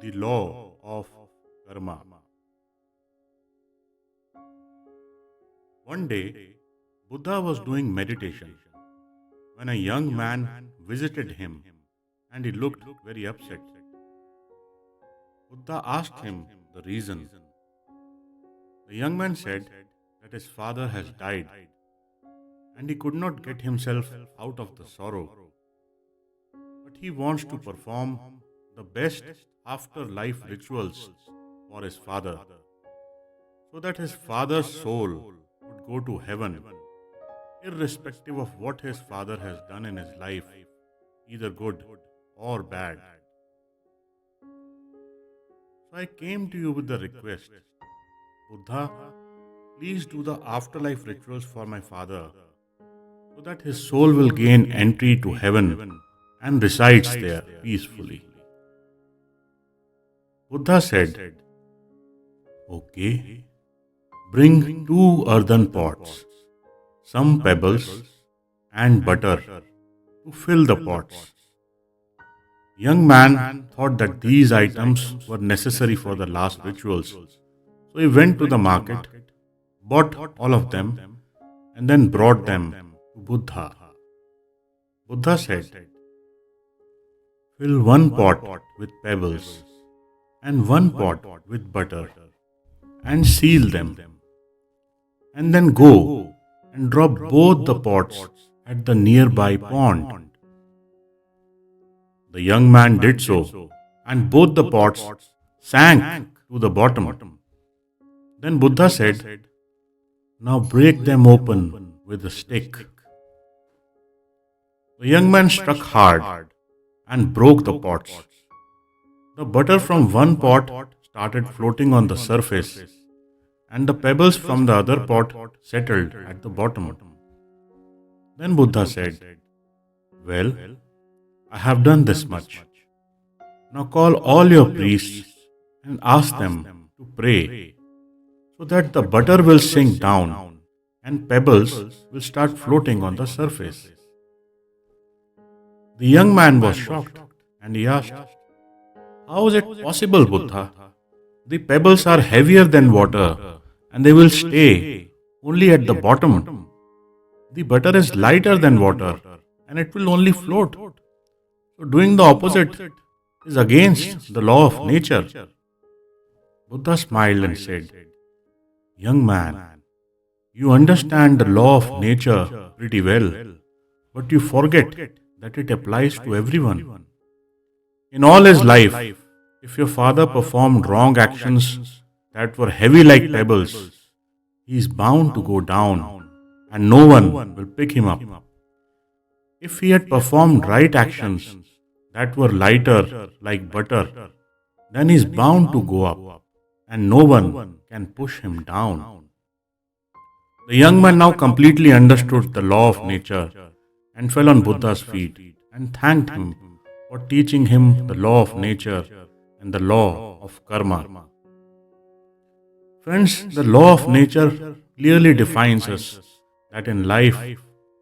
The law of karma. One day, Buddha was doing meditation when a young man visited him and he looked very upset. Buddha asked him the reason. The young man said that his father has died and he could not get himself out of the sorrow, but he wants to perform the best afterlife rituals for his father so that his father's soul would go to heaven, irrespective of what his father has done in his life, either good or bad. So I came to you with the request, Buddha, please do the afterlife rituals for my father so that his soul will gain entry to heaven and resides there peacefully. Buddha said, okay, bring two earthen pots, some pebbles, and butter to fill the pots. Young man thought that these items were necessary for the last rituals. So he went to the market, bought all of them, and then brought them to Buddha. Buddha said, fill one pot with pebbles and one pot with butter and seal them. And then go and drop both the pots at the nearby pond. The young man did so, and both the pots sank to the bottom. Then Buddha said, now break them open with a stick. The young man struck hard and broke the pots. The butter from one pot started floating on the surface, and the pebbles from the other pot settled at the bottom. Then Buddha said, well, I have done this much. Now call all your priests and ask them to pray so that the butter will sink down and pebbles will start floating on the surface. The young man was shocked and he asked, how is it possible, Buddha? The pebbles are heavier than water and they will stay only at the bottom. The butter is lighter than water and it will only float. So doing the opposite is against the law of nature. Buddha smiled and said, young man, you understand the law of nature pretty well, but you forget that it applies to everyone. In all his life, if your father performed wrong actions that were heavy like pebbles, he is bound to go down and no one will pick him up. If he had performed right actions that were lighter like butter, then he is bound to go up and no one can push him down. The young man now completely understood the law of nature and fell on Buddha's feet and thanked him for teaching him the law of nature and the law of karma. Friends, the law of nature clearly defines us that in life,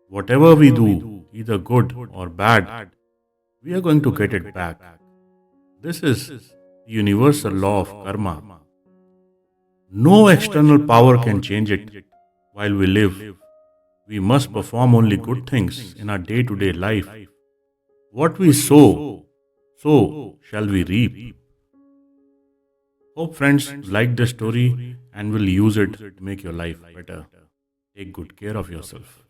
whatever we do, either good or bad, we are going to get it back. This is the universal law of karma. No external power can change it while we live. We must perform only good things in our day-to-day life. What we sow, so shall we reap. Hope friends like this story and will use it to make your life better. Take good care of yourself.